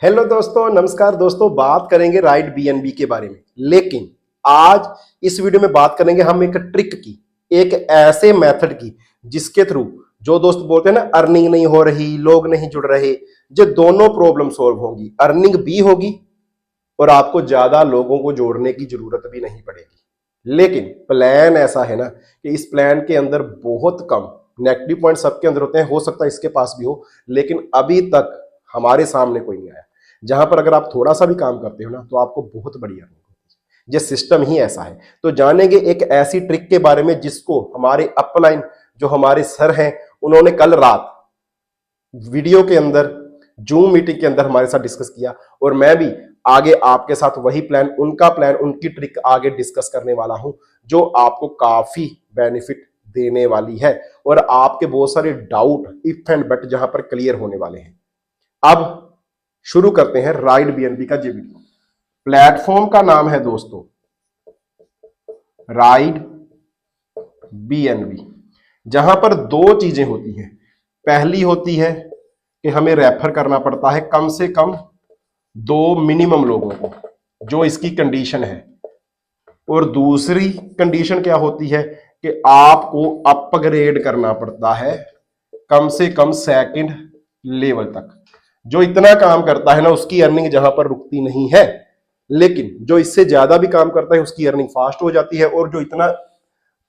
Hello दोस्तों, नमस्कार दोस्तों। बात करेंगे राइड बीएनबी के बारे में, लेकिन आज इस वीडियो में बात करेंगे हम एक ट्रिक की, एक ऐसे मेथड की जिसके थ्रू जो दोस्त बोलते हैं ना अर्निंग नहीं हो रही, लोग नहीं जुड़ रहे, जो दोनों प्रॉब्लम सॉल्व होंगी। अर्निंग भी होगी और आपको ज्यादा लोगों को जोड़ने की जरूरत भी नहीं पड़ेगी। लेकिन प्लान ऐसा है ना कि इस प्लान के अंदर बहुत कम नेगेटिव पॉइंट सबके अंदर होते हैं, हो सकता है इसके पास भी हो, लेकिन अभी तक हमारे सामने कोई नहीं आया जहां पर अगर आप थोड़ा सा भी काम करते हो ना तो आपको बहुत बड़ी अर्निंग होती है। ये सिस्टम ही ऐसा है। तो जानेंगे एक ऐसी ट्रिक के बारे में जिसको हमारे अपलाइन जो हमारे सर हैं उन्होंने कल रात वीडियो के अंदर जूम मीटिंग के अंदर हमारे साथ डिस्कस किया, और मैं भी आगे आपके साथ वही प्लान, उनका प्लान, उनकी ट्रिक आगे डिस्कस करने वाला हूं जो आपको काफी बेनिफिट देने वाली है और आपके बहुत सारे डाउट इफ एंड बट जहां पर क्लियर होने वाले हैं। अब शुरू करते हैं राइड बीएनबी का ये वीडियो। प्लेटफॉर्म का नाम है दोस्तों राइड बीएनबी, जहां पर दो चीजें होती हैं। पहली होती है कि हमें रेफर करना पड़ता है कम से कम 2 मिनिमम लोगों को, जो इसकी कंडीशन है। और दूसरी कंडीशन क्या होती है कि आपको अपग्रेड करना पड़ता है कम से कम सेकंड लेवल तक। जो इतना काम करता है ना उसकी अर्निंग जहां पर रुकती नहीं है, लेकिन जो इससे ज्यादा भी काम करता है उसकी अर्निंग फास्ट हो जाती है, और जो इतना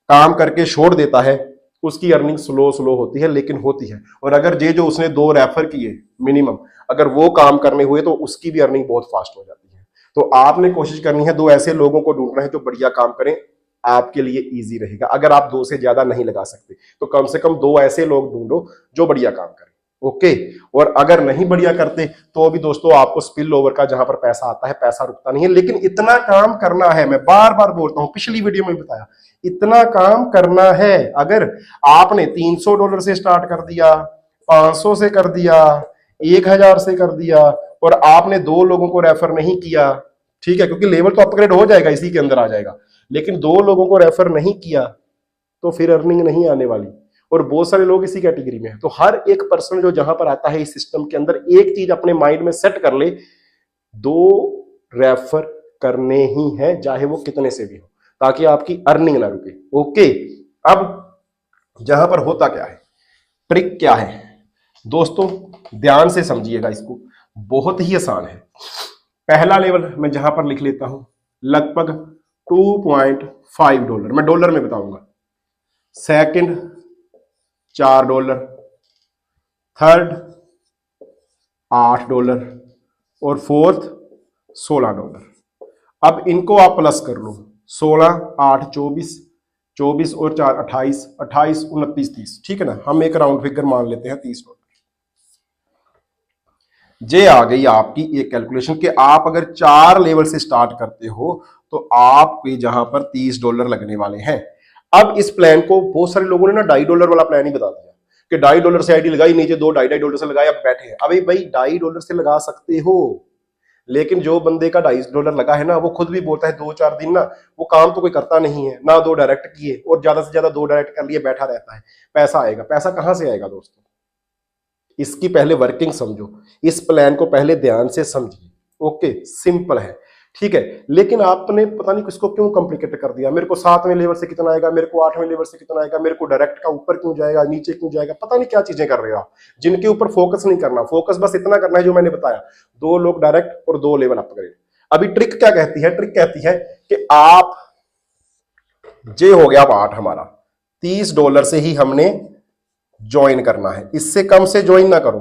काम करके छोड़ देता है उसकी अर्निंग स्लो स्लो होती है, लेकिन होती है। और अगर ये जो उसने 2 रेफर किए मिनिमम, अगर वो काम करने हुए तो उसकी भी अर्निंग बहुत फास्ट हो जाती है। तो आपने कोशिश करनी है 2 ऐसे लोगों को ढूंढना है जो बढ़िया काम करें, आपके लिए इजी रहेगा। अगर आप 2 से ज्यादा नहीं लगा सकते तो कम से कम 2 ऐसे लोग ढूंढो जो बढ़िया काम करें। ओके। और अगर नहीं बढ़िया करते तो भी दोस्तों आपको स्पिल ओवर का जहां पर पैसा आता है, पैसा रुकता नहीं है, लेकिन इतना काम करना है। मैं बार बार बोलता हूं, पिछली वीडियो में बताया, इतना काम करना है। अगर आपने $300 से स्टार्ट कर दिया, 500 से कर दिया, 1000 से कर दिया, और आपने 2 लोगों को रेफर नहीं किया, ठीक है, क्योंकि लेवल तो अपग्रेड हो जाएगा, इसी के अंदर आ जाएगा, लेकिन 2 लोगों को रेफर नहीं किया तो फिर अर्निंग नहीं आने वाली। और बहुत सारे लोग इसी कैटेगरी में हैं। तो हर एक पर्सन जो जहां पर आता है इस सिस्टम के अंदर, एक चीज अपने माइंड में सेट कर ले, 2 रेफर करने ही हैं, चाहे वो कितने से भी हो, ताकि आपकी अर्निंग ना रुके। ओके। अब जहां पर होता क्या है, ट्रिक क्या है दोस्तों, ध्यान से समझिएगा इसको, बहुत ही आसान है। पहला लेवल मैं जहां पर लिख लेता हूं, लगभग $2.5, मैं डॉलर में बताऊंगा। सेकंड $4, थर्ड $8 और फोर्थ $16। अब इनको आप प्लस कर लो, 16, 8, 24, 24 और 4 28, 28, 29, 30, ठीक है ना। हम एक राउंड फिगर मान लेते हैं $30। ये आ गई आपकी एक कैलकुलेशन कि आप अगर 4 लेवल से स्टार्ट करते हो तो आपके जहां पर $30 लगने वाले हैं। अब इस प्लान को बहुत सारे लोगों ने ना $2.5 वाला प्लान ही बता दिया कि $2.5 से आईडी लगाई, नीचे 2 $2.5 से लगाए, अब बैठे हैं। अभी भाई $2.5 से लगा सकते हो, लेकिन जो बंदे का $2.5 लगा है ना, वो खुद भी बोलता है 2-4 दिन ना वो काम तो कोई करता नहीं है ना, 2 डायरेक्ट किए और ज्यादा से ज्यादा 2 डायरेक्ट कर लिए, बैठा रहता है। पैसा आएगा, पैसा कहां से आएगा दोस्तों? इसकी पहले वर्किंग समझो, इस प्लान को पहले ध्यान से समझिए। ओके, सिंपल है, ठीक है। लेकिन आपने पता नहीं किसको क्यों कॉम्प्लिकेट कर दिया। मेरे को 7वें लेवल से कितना आएगा, मेरे को 8वें लेवल से कितना आएगा, मेरे को डायरेक्ट का ऊपर क्यों जाएगा, नीचे क्यों जाएगा, पता नहीं क्या चीजें कर रहे हो आप, जिनके ऊपर फोकस नहीं करना। फोकस बस इतना करना है जो मैंने बताया, 2 लोग डायरेक्ट और 2 लेवल अपग्रेड। अभी ट्रिक क्या कहती है? ट्रिक कहती है कि आप जे हो गया 8 हमारा, $30 से ही हमने ज्वाइन करना है, इससे कम से ज्वाइन ना करो।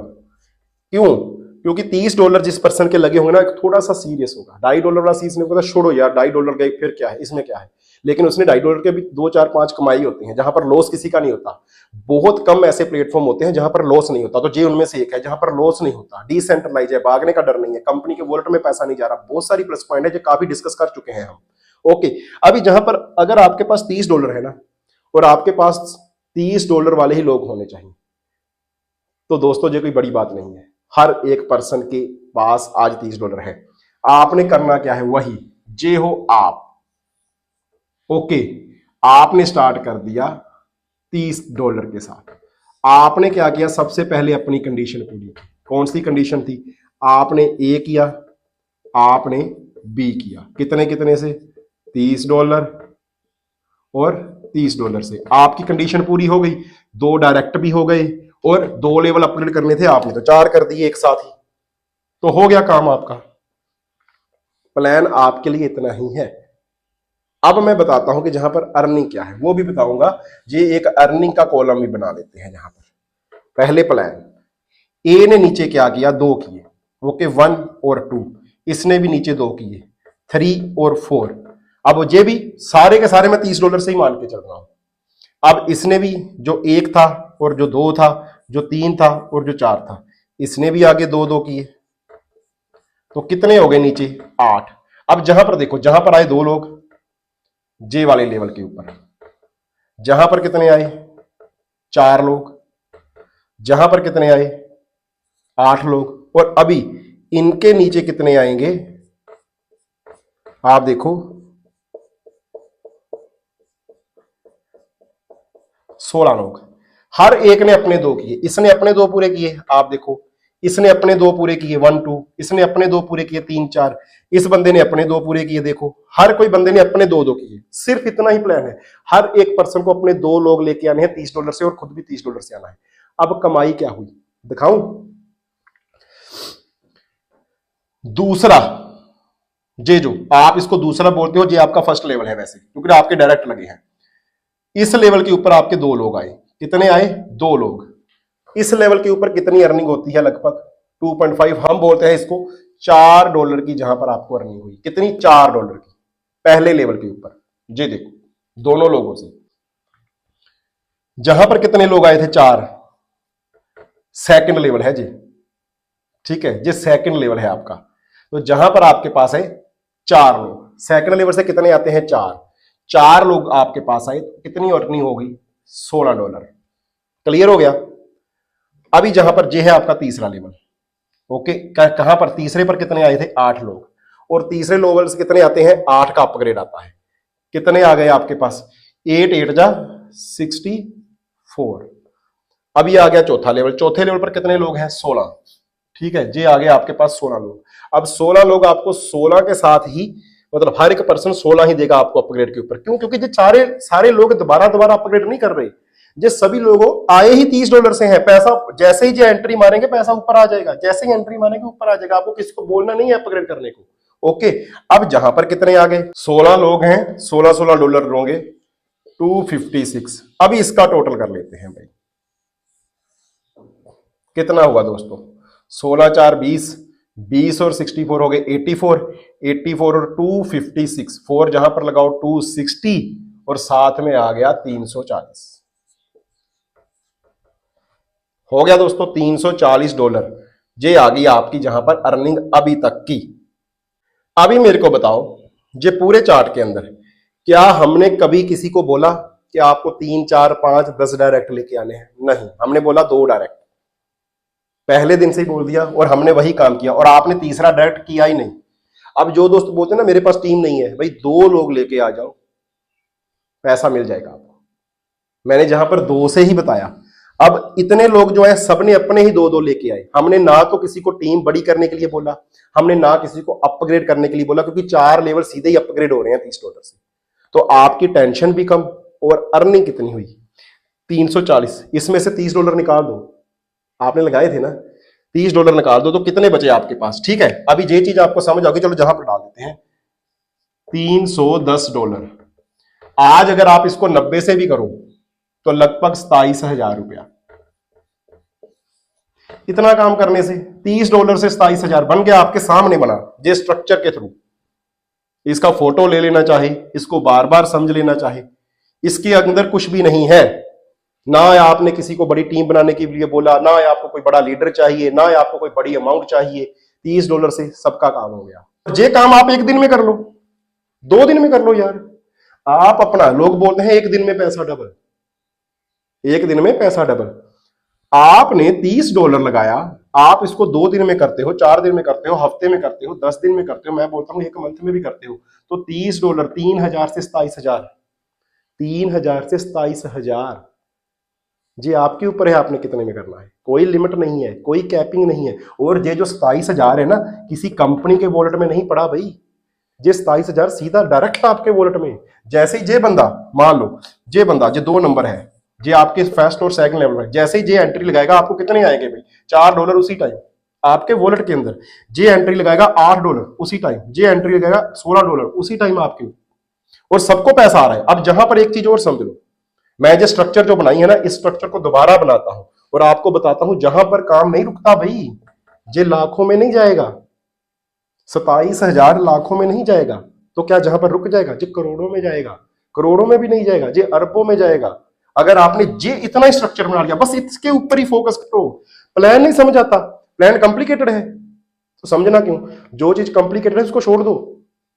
क्यों? क्योंकि $30 जिस पर्सन के लगे होंगे ना, थोड़ा सा सीरियस होगा। $2.5 वाला सीज ने बोला छोड़ो यार, $2.5 गए फिर क्या है, इसमें क्या है, लेकिन उसने $2.5 के भी 2, 4, 5 कमाई होती है, जहां पर लॉस किसी का नहीं होता। बहुत कम ऐसे प्लेटफॉर्म होते हैं जहां पर लॉस नहीं होता, तो जे उनमें से एक है जहां पर लॉस नहीं होता, डिसेंट्रलाइज है, भागने का डर नहीं है, कंपनी के वॉलेट में पैसा नहीं जा रहा। बहुत सारी प्लस पॉइंट है जो काफी डिस्कस कर चुके हैं हम। ओके, अभी जहां पर अगर आपके पास $30 है ना, और आपके पास $30 वाले ही लोग होने चाहिए, तो दोस्तों ये कोई बड़ी बात नहीं है। हर एक पर्सन के पास आज $30 है। आपने करना क्या है, वही जे हो आप। ओके, आपने स्टार्ट कर दिया $30 के साथ। आपने क्या किया, सबसे पहले अपनी कंडीशन पूरी की। कौन सी कंडीशन थी? आपने ए किया, आपने बी किया, कितने कितने से, $30 और $30 से। आपकी कंडीशन पूरी हो गई, 2 डायरेक्ट भी हो गए और 2 लेवल अपग्रेड करने थे, आपने तो 4 कर दिए एक साथ ही, तो हो गया काम आपका। प्लान आपके लिए इतना ही है। अब मैं बताता हूं कि जहां पर अर्निंग क्या है वो भी बताऊंगा। ये एक अर्निंग का कॉलम भी बना लेते हैं। जहां पर पहले प्लान ए ने नीचे क्या किया, 2 किए, ओके, 1 और 2, इसने भी नीचे 2 किए, 3 और 4। अब ये भी सारे के सारे मैं $30 से ही मान के चल रहा हूं। अब इसने भी जो 1 था और जो 2 था, जो 3 था और जो 4 था, इसने भी आगे 2 2 किए, तो कितने हो गए नीचे, 8। अब जहां पर देखो, जहां पर आए 2 लोग जे वाले लेवल के ऊपर, जहां पर कितने आए, 4 लोग, जहां पर कितने आए, 8 लोग, और अभी इनके नीचे कितने आएंगे, आप देखो 16 लोग। हर एक ने अपने 2 किए, इसने अपने 2 पूरे किए, आप देखो इसने अपने 2 पूरे किए 1 2, इसने अपने 2 पूरे किए 3 4, इस बंदे ने अपने 2 पूरे किए, देखो हर कोई बंदे ने अपने 2 2 किए। सिर्फ इतना ही प्लान है, हर एक पर्सन को अपने 2 लोग लेके आने हैं $30 से, और खुद भी $30 से आना है। अब कमाई क्या हुई दिखाऊं। दूसरा, जे जो आप इसको दूसरा बोलते हो, ये आपका फर्स्ट लेवल है वैसे, क्योंकि आपके डायरेक्ट लगे हैं। इस लेवल के ऊपर आपके 2 लोग आए, कितने आए, 2 लोग। इस लेवल के ऊपर कितनी अर्निंग होती है, लगभग 2.5, हम बोलते हैं इसको $4 की। जहां पर आपको अर्निंग हुई कितनी, $4 की, पहले लेवल के ऊपर। ये देखो दोनों लोगों से, जहां पर कितने लोग आए थे, 4, सेकंड लेवल है जी, ठीक है, ये सेकंड लेवल है आपका। तो जहां पर आपके पास है 4 लोग, सेकंड लेवल से कितने आते हैं, 4 लोग आपके पास आए, तो कितनी अर्निंग हो गई, $16। क्लियर हो गया। अभी जहां पर ये है आपका तीसरा लेवल, ओके, कहां पर, तीसरे पर कितने आए थे, 8 लोग, और तीसरे लेवल से कितने आते हैं, 8 का अपग्रेड आता है, कितने आ गए आपके पास, 8 8 जा 64। अभी आ गया चौथा लेवल, चौथे लेवल पर कितने लोग हैं, 16, ठीक है, ये आ गए आपके पास 16 लोग। अब 16 लोग आपको 16 के साथ ही, मतलब हर एक पर्सन 16 ही देगा आपको अपग्रेड के ऊपर। क्यों, क्योंकि ये सारे लोग दोबारा अपग्रेड नहीं कर रहे, ये सभी लोगों आए ही $30 से हैं। पैसा जैसे ही जो एंट्री मारेंगे पैसा ऊपर आ जाएगा, जैसे ही एंट्री मारेंगे ऊपर आ जाएगा, आपको किसी को बोलना नहीं है अपग्रेड करने को। ओके, अब जहां पर कितने आ गए, 16 लोग हैं, $16 होंगे, 256। अभी इसका टोटल कर लेते हैं भाई, कितना हुआ दोस्तों, 16 4 20, 20 और 64 हो गए 84, 84 और 256, 4 जहां पर लगाओ 260, और साथ में आ गया 340। हो गया दोस्तों $340। ये आ गई आपकी जहां पर अर्निंग अभी तक की। अभी मेरे को बताओ, ये पूरे चार्ट के अंदर क्या हमने कभी किसी को बोला कि आपको 3 4 5 10 डायरेक्ट लेके आने हैं? नहीं, हमने बोला 2 डायरेक्ट, पहले दिन से ही बोल दिया, और हमने वही काम किया, और आपने तीसरा डायरेक्ट किया ही नहीं। अब जो दोस्त बोलते हैं ना मेरे पास टीम नहीं है, भाई 2 लोग लेके आ जाओ, पैसा मिल जाएगा आपको। मैंने जहां पर 2 से ही बताया। अब इतने लोग जो है सबने अपने ही 2 2 लेके आए। हमने ना तो किसी को टीम बड़ी करने के लिए बोला, हमने ना किसी को अपग्रेड करने के लिए बोला, क्योंकि 4 लेवल सीधे ही अपग्रेड हो रहे हैं $30 से। तो आपकी टेंशन भी कम, और अर्निंग कितनी हुई, 340। इसमें से $30 निकाल दो, आपने लगाए थे ना, $30 निकाल दो, तो कितने बचे आपके पास, ठीक है। अभी ये चीज आपको समझ आ गई, चलो जहां पर डाल देते हैं, $310। आज अगर आप इसको 90 से भी करो तो लगभग $27,000। इतना काम करने से $30 से $27,000 बन गया, आपके सामने बना, जे स्ट्रक्चर के थ्रू। इसका फोटो ले लेना चाहे, इसको बार बार समझ लेना चाहे, इसके अंदर कुछ भी नहीं है। ना आपने किसी को बड़ी टीम बनाने के लिए बोला, ना आपको कोई बड़ा लीडर चाहिए, ना आपको कोई बड़ी अमाउंट चाहिए। $30 से सबका काम हो गया। ये काम आप 1 दिन में कर लो, 2 दिन में कर लो यार। आप अपना, लोग बोलते हैं 1 दिन में पैसा डबल, 1 दिन में पैसा डबल। आपने $30 लगाया, आप इसको 2 दिन में करते हो, 4 दिन में करते हो, हफ्ते में करते हो, 10 दिन में करते हो, मैं बोलता हूं 1 मंथ में भी करते हो, तो $30, 3,000 से 27,000, 3,000 से 27,000। जी आपके ऊपर है आपने कितने में करना है। कोई लिमिट नहीं है, कोई कैपिंग नहीं है। और ये जो 27,000 है ना, किसी कंपनी के वॉलेट में नहीं पड़ा भाई, ये 27,000 सीधा डायरेक्ट आपके वॉलेट में। जैसे ही ये बंदा, मान लो ये बंदा जो 2 नंबर है, ये आपके फर्स्ट और सेकंड लेवल में, जैसे ही ये एंट्री लगाएगा आपको कितने आएंगे भाई? $4 उसी टाइम आपके वॉलेट के अंदर। ये एंट्री लगाएगा $8 उसी टाइम, ये एंट्री लगाएगा $16 उसी टाइम आपके, और सबको पैसा आ रहा है। अब जहां पर एक चीज और समझ लो, मैं जो स्ट्रक्चर जो बनाई है ना, इस स्ट्रक्चर को दोबारा बनाता हूं और आपको बताता हूं, जहां पर काम नहीं रुकता भाई, ये लाखों में नहीं जाएगा, 27,000 लाखों में नहीं जाएगा, तो क्या जहां पर रुक जाएगा? ये करोड़ों में जाएगा, करोड़ों में भी नहीं जाएगा, ये अरबों में जाएगा। अगर आपने ये इतना स्ट्रक्चर बना लिया, बस इसके ऊपर ही फोकस करो। प्लान नहीं समझ आता, प्लान कॉम्प्लिकेटेड है तो समझना क्यों? जो चीज कॉम्प्लिकेटेड है उसको छोड़ दो,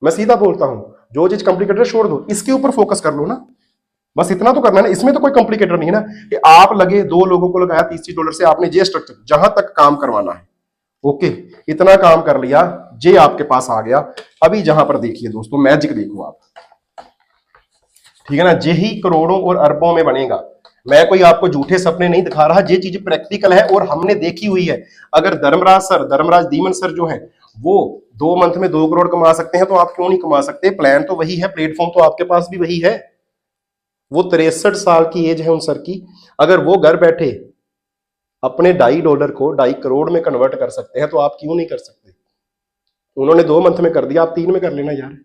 मैं सीधा बोलता हूं, जो चीज कॉम्प्लिकेटेड है छोड़ दो, इसके ऊपर फोकस कर लो ना, बस इतना तो करना है ना। इसमें तो कोई कॉम्प्लिकेटेड नहीं है ना कि आप लगे 2 लोगों को लगाया $30 से, आपने ये स्ट्रक्चर जहां तक काम करवाना है, ओके, इतना काम कर लिया, ये आपके पास आ गया। अभी जहां पर देखिए दोस्तों, मैजिक देखो आप, ठीक है ना, यही करोड़ों और अरबों में बनेगा। मैं कोई आपको झूठे सपने नहीं दिखा रहा, ये चीज प्रैक्टिकल है और हमने देखी हुई है। अगर धर्मराज धीमन सर जो है वो 2 मंथ में 2 करोड़ कमा सकते हैं, तो आप क्यों नहीं कमा सकते? प्लान तो वही है, प्लेटफॉर्म तो आपके पास भी वही है। वो 63 साल की एज है उन सर की, अगर वो घर बैठे अपने $2.5 को 2.5 करोड़ में कन्वर्ट कर सकते हैं, तो आप क्यों नहीं कर सकते? उन्होंने 2 मंथ में कर दिया, आप 3 में कर लेना यार,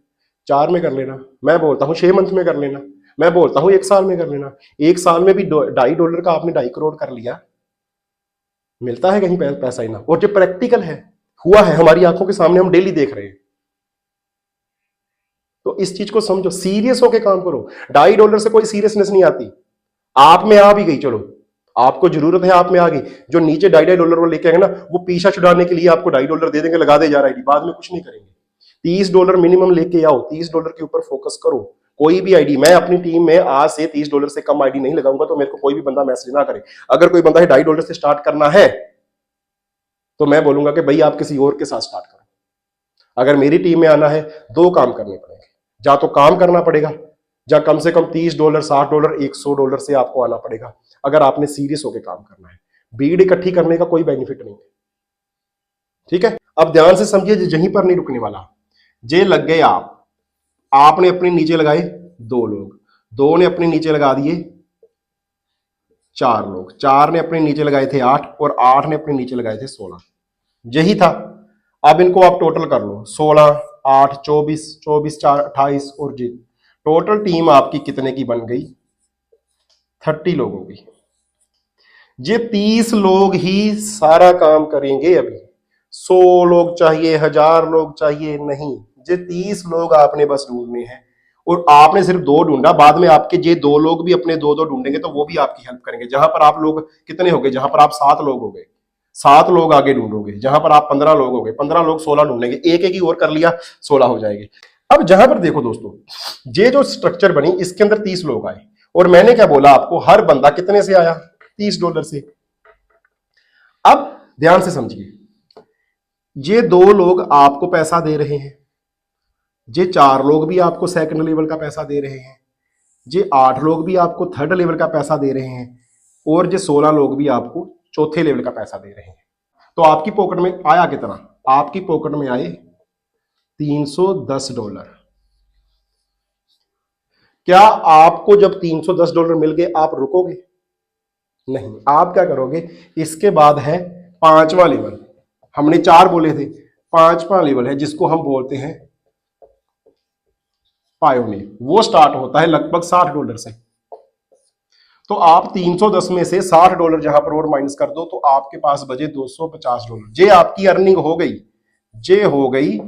4 में कर लेना, मैं बोलता हूं 6 मंथ में कर लेना, मैं बोलता हूं 1 साल में कर लेना। 1 साल में भी $2.5 का आपने 2.5 करोड़ कर लिया, मिलता है कहीं पैसा ही ना। और जो प्रैक्टिकल है, हुआ है हमारी आंखों के सामने, हम डेली देख रहे हैं। तो इस चीज को समझो, सीरियस होके काम करो। $2.5 से कोई सीरियसनेस नहीं आती, आप में आ भी गई, चलो आपको जरूरत है, आप में आ गई। जो नीचे $2.5 वो लेके आएंगे ना, वो पीछा छुड़ाने के लिए आपको $2.5 दे देंगे, लगा दे जा रहा है, बाद में कुछ नहीं करेंगे। $30 मिनिमम लेके आओ, $30 के ऊपर फोकस करो। कोई भी आईडी, मैं अपनी टीम में आज से $30 से कम आईडी नहीं लगाऊंगा, तो मेरे को कोई भी बंदा मैसेज ना करे। अगर कोई बंदा है $2.5 से स्टार्ट करना है, तो मैं बोलूंगा कि भाई आप किसी और के साथ स्टार्ट करो। अगर मेरी टीम में आना है, 2 काम करने पड़ेंगे, या तो काम करना पड़ेगा, या कम से कम $30, $60, $100 से आपको आना पड़ेगा, अगर आपने सीरियस होकर काम करना है। भीड़ इकट्ठी करने का कोई बेनिफिट नहीं है, ठीक है। अब ध्यान से समझिए, यहीं पर नहीं रुकने वाला। जे लग गए आपने अपने नीचे लगाए 2 लोग, 2 ने अपने नीचे लगा दिए 4 लोग, 4 ने अपने नीचे लगाए थे 8, और 8 ने अपने नीचे लगाए थे 16, यही था। अब इनको आप टोटल कर लो, 16, 8, 24, 24, 4, 28, और जी टोटल टीम आपकी कितने की बन गई? 30 लोगों की। ये 30 लोग ही सारा काम करेंगे। अभी 100 लोग चाहिए, 1000 लोग चाहिए नहीं, ये 30 लोग आपने बस ढूंढने हैं। और आपने सिर्फ 2 ढूंढा, बाद में आपके ये 2 लोग भी अपने 2-2 ढूंढेंगे, तो वो भी आपकी हेल्प करेंगे। जहां पर आप लोग कितने हो गए? जहां पर आप 7 लोग हो गए, 7 लोग आगे ढूंढोगे। जहां पर आप 15 लोग हो गए, 15 लोग 16 ढूंढेंगे, एक एक ही और कर लिया, 16 हो जाएंगे। अब जहां पर देखो दोस्तों, ये जो स्ट्रक्चर बनी, इसके अंदर 30 लोग आए, और मैंने क्या बोला आपको, हर बंदा कितने से आया? $30 से। अब ध्यान से समझिए, ये 2 लोग आपको पैसा दे रहे हैं, ये 4 लोग भी आपको सेकंड लेवल का पैसा दे रहे हैं, ये 8 लोग भी आपको थर्ड लेवल का पैसा दे रहे हैं, और ये 16 लोग भी आपको चौथे लेवल का पैसा दे रहे हैं। तो आपकी पॉकेट में आया कितना? आपकी पॉकेट में आए $310। क्या आपको जब $310 मिल गए आप रुकोगे? नहीं, आप क्या करोगे? इसके बाद है 5वां लेवल, हमने 4 बोले थे, 5वां लेवल है जिसको हम बोलते हैं पायोनियर। वो स्टार्ट होता है लगभग $60 से। तो आप 310 में से $60 जहां पर और माइनस कर दो, तो आपके पास बचे $250। ये आपकी अर्निंग हो गई, ये हो गई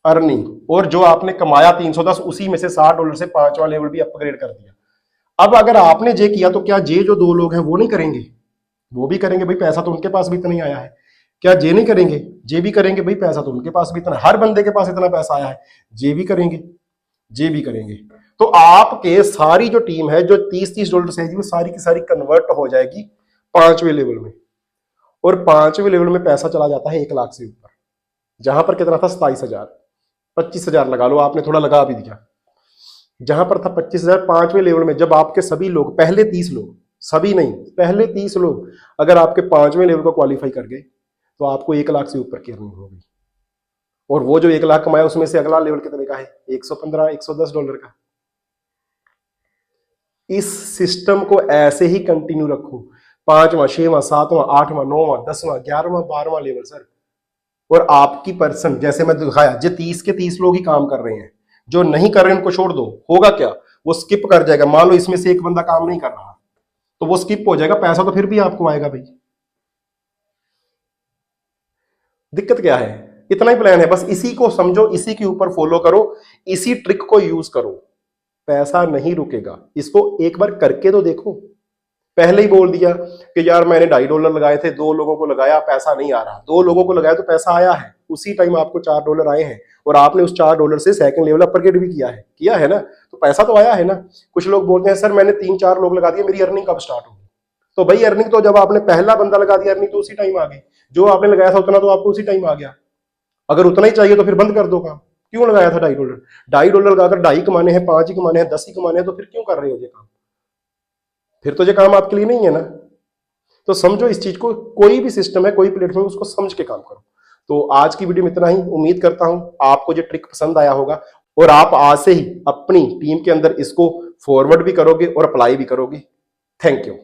अर्निंग। और जो आपने कमाया 310, उसी में से $60 से 5वां लेवल भी अपग्रेड कर दिया। अब अगर आपने ये किया, तो क्या ये जो 2 लोग हैं वो नहीं करेंगे? वो भी करेंगे भाई, पैसा तो उनके पास भी इतना ही आया है। क्या ये नहीं करेंगे? ये भी करेंगे भाई, पैसा तो उनके पास भी इतना, हर बंदे के पास इतना पैसा आया है, ये भी करेंगे, ये भी करेंगे। तो आपके सारी जो टीम है, जो $30 से है, वो सारी की सारी कन्वर्ट हो जाएगी 5वें लेवल में। और 5वें लेवल में पैसा चला जाता है 1 लाख से ऊपर। जहां पर कितना था? 27,000, 25,000 लगा लो, आपने थोड़ा लगा भी दिया। जहां पर था 25,000, 5वें लेवल में जब आपके सभी लोग, पहले 30 लोग, सभी नहीं, पहले 30 लोग अगर आपके 5वें लेवल को क्वालिफाई कर गए तो आपको 1 लाख से ऊपर की अर्निंग होगी। और वो जो 1 लाख कमाया उसमें से अगला लेवल कितने का है? 115 $110 का। इस सिस्टम को ऐसे ही कंटिन्यू रखो, 5वां 6वां 7वां 8वां 9वां 10वां 11वां 12वां लेवल सर। और आपकी पर्सन जैसे मैं दिखाया, जो 30 के 30 लोग ही काम कर रहे हैं, जो नहीं कर रहे हैं उनको छोड़ दो, होगा क्या? वो स्किप कर जाएगा। मान लो इसमें से एक बंदा काम नहीं कर रहा तो वो स्किप हो जाएगा, पैसा तो फिर भी आपको आएगा भाई। दिक्कत क्या है? इतना ही प्लान है, बस इसी को समझो, इसी के ऊपर फॉलो करो, इसी ट्रिक को यूज करो, पैसा नहीं रुकेगा। इसको एक बार करके तो देखो। पहले ही बोल दिया कि यार मैंने $2.5 लगाए थे, 2 लोगों को लगाया, पैसा नहीं आ रहा। 2 लोगों को लगाया तो पैसा आया है, उसी टाइम आपको $4 आए हैं और आपने उस $4 से सेकंड लेवल अपर गेट भी किया है ना, तो पैसा तो आया है ना। कुछ लोग बोलते हैं सर मैंने 3-4 लोग लगा दिए, मेरी अर्निंग कब स्टार्ट होगी? तो भाई अर्निंग तो जब आपने पहला बंदा लगा दिया, अर्निंग तो उसी टाइम आ गई। जो आपने लगाया था उतना तो आपको उसी टाइम आ गया। अगर उतना ही चाहिए तो फिर बंद कर दो काम। क्यों लगाया था $2.5? $2.5 लगाकर 2.5 कमाने हैं, 5 ही कमाने हैं, 10 ही कमाने हैं, तो फिर क्यों कर रहे हो ये काम? फिर तो ये काम आपके लिए नहीं है ना। तो समझो इस चीज को, कोई भी सिस्टम है, कोई प्लेटफॉर्म, उसको समझ के काम करो। तो आज की वीडियो में इतना ही। उम्मीद करता हूं आपको ये ट्रिक पसंद आया होगा और आप आज से ही अपनी टीम के अंदर इसको फॉरवर्ड भी करोगे और अप्लाई भी करोगे। Thank you.